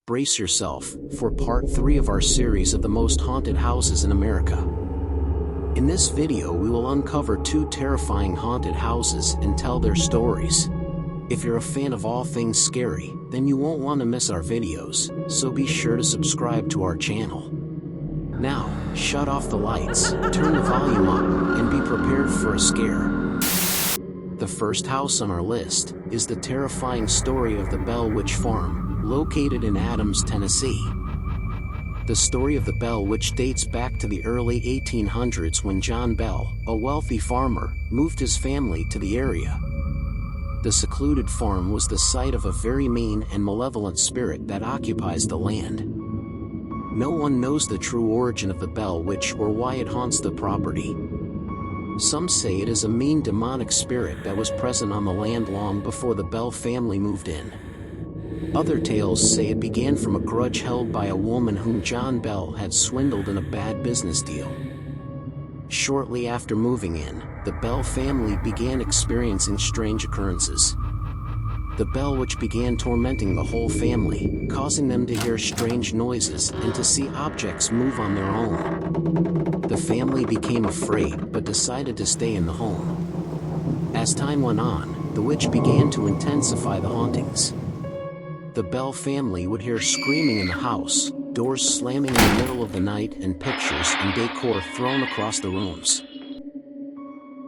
Brace yourself for part 3 of our series of the most haunted houses in America. In this video we will uncover 2 terrifying haunted houses and tell their stories. If you're a fan of all things scary, then you won't want to miss our videos, so be sure to subscribe to our channel. Now, shut off the lights, turn the volume up, and be prepared for a scare. The first house on our list is the terrifying story of the Bellwitch Farm, located in Adams, Tennessee. The story of the Bellwitch dates back to the early 1800s when John Bell, a wealthy farmer, moved his family to the area. The secluded farm was the site of a very mean and malevolent spirit that occupies the land. No one knows the true origin of the Bellwitch or why it haunts the property. Some say it is a mean demonic spirit that was present on the land long before the Bell family moved in. Other tales say it began from a grudge held by a woman whom John Bell had swindled in a bad business deal. Shortly after moving in, the Bell family began experiencing strange occurrences. The Bellwitch began tormenting the whole family, causing them to hear strange noises and to see objects move on their own. The family became afraid but decided to stay in the home. As time went on, the witch began to intensify the hauntings. The Bell family would hear screaming in the house, doors slamming in the middle of the night, and pictures and decor thrown across the rooms.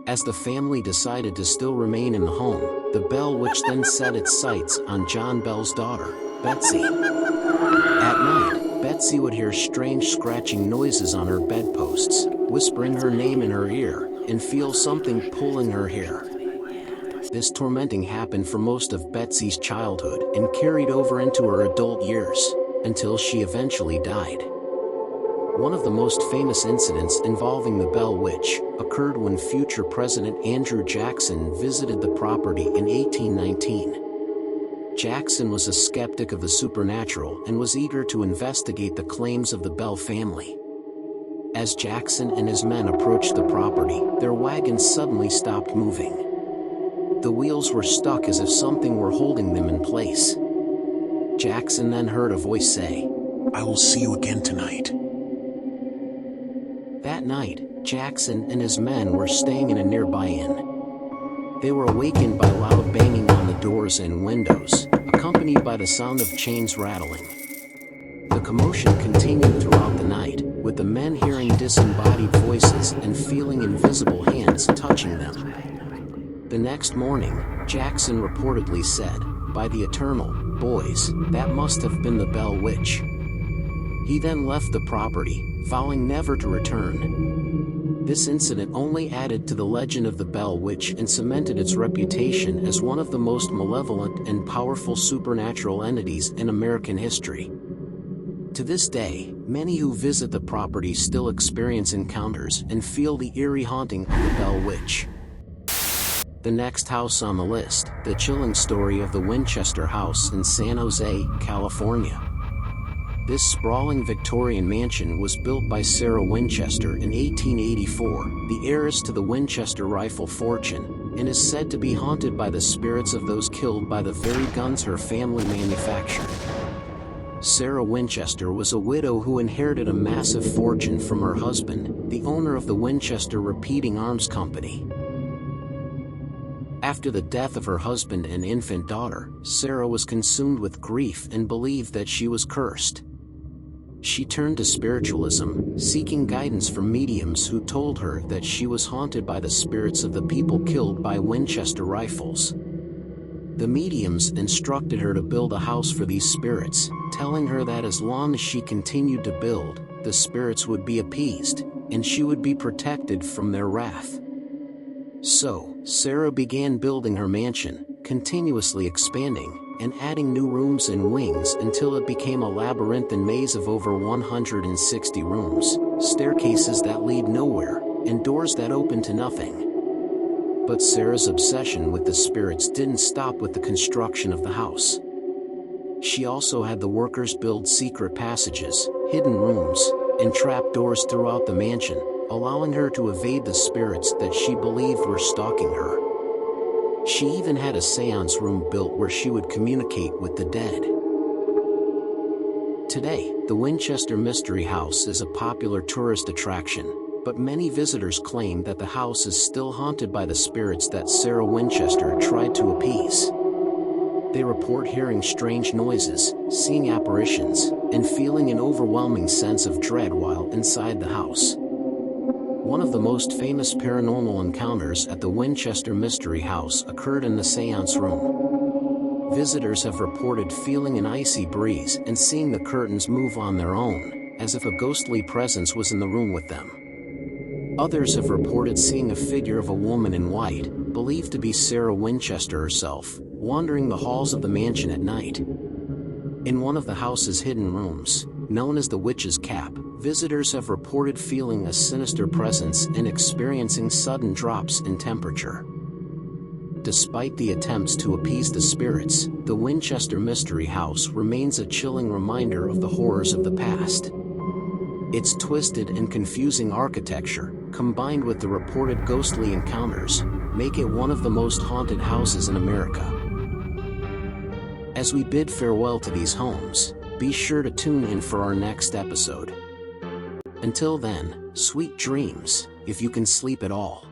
As the family decided to still remain in the home, the Bellwitch then set its sights on John Bell's daughter, Betsy. At night, Betsy would hear strange scratching noises on her bedposts, whispering her name in her ear, and feel something pulling her hair. This tormenting happened for most of Betsy's childhood and carried over into her adult years, until she eventually died. One of the most famous incidents involving the Bellwitch occurred when future President Andrew Jackson visited the property in 1819. Jackson was a skeptic of the supernatural and was eager to investigate the claims of the Bell family. As Jackson and his men approached the property, their wagons suddenly stopped moving. The wheels were stuck as if something were holding them in place. Jackson then heard a voice say, "I will see you again tonight." That night, Jackson and his men were staying in a nearby inn. They were awakened by loud banging on the doors and windows, accompanied by the sound of chains rattling. The commotion continued throughout the night, with the men hearing disembodied voices and feeling invisible hands touching them. The next morning, Jackson reportedly said, "By the eternal, boys, that must have been the Bellwitch." He then left the property, vowing never to return. This incident only added to the legend of the Bellwitch and cemented its reputation as one of the most malevolent and powerful supernatural entities in American history. To this day, many who visit the property still experience encounters and feel the eerie haunting of the Bellwitch. The next house on the list, the chilling story of the Winchester house in San Jose, California. This sprawling Victorian mansion was built by Sarah Winchester in 1884, the heiress to the Winchester rifle fortune, and is said to be haunted by the spirits of those killed by the very guns her family manufactured. Sarah Winchester was a widow who inherited a massive fortune from her husband, the owner of the Winchester Repeating Arms Company. After the death of her husband and infant daughter, Sarah was consumed with grief and believed that she was cursed. She turned to spiritualism, seeking guidance from mediums who told her that she was haunted by the spirits of the people killed by Winchester rifles. The mediums instructed her to build a house for these spirits, telling her that as long as she continued to build, the spirits would be appeased, and she would be protected from their wrath. So, Sarah began building her mansion, continuously expanding, and adding new rooms and wings until it became a labyrinthine maze of over 160 rooms, staircases that lead nowhere, and doors that open to nothing. But Sarah's obsession with the spirits didn't stop with the construction of the house. She also had the workers build secret passages, hidden rooms, and trapdoors throughout the mansion, allowing her to evade the spirits that she believed were stalking her. She even had a seance room built where she would communicate with the dead. Today, the Winchester Mystery House is a popular tourist attraction, but many visitors claim that the house is still haunted by the spirits that Sarah Winchester tried to appease. They report hearing strange noises, seeing apparitions, and feeling an overwhelming sense of dread while inside the house. One of the most famous paranormal encounters at the Winchester Mystery House occurred in the seance room. Visitors have reported feeling an icy breeze and seeing the curtains move on their own, as if a ghostly presence was in the room with them. Others have reported seeing a figure of a woman in white, believed to be Sarah Winchester herself, wandering the halls of the mansion at night. In one of the house's hidden rooms, known as the Witch's Cap, visitors have reported feeling a sinister presence and experiencing sudden drops in temperature. Despite the attempts to appease the spirits, the Winchester Mystery House remains a chilling reminder of the horrors of the past. Its twisted and confusing architecture, combined with the reported ghostly encounters, make it one of the most haunted houses in America. As we bid farewell to these homes, be sure to tune in for our next episode. Until then, sweet dreams, if you can sleep at all.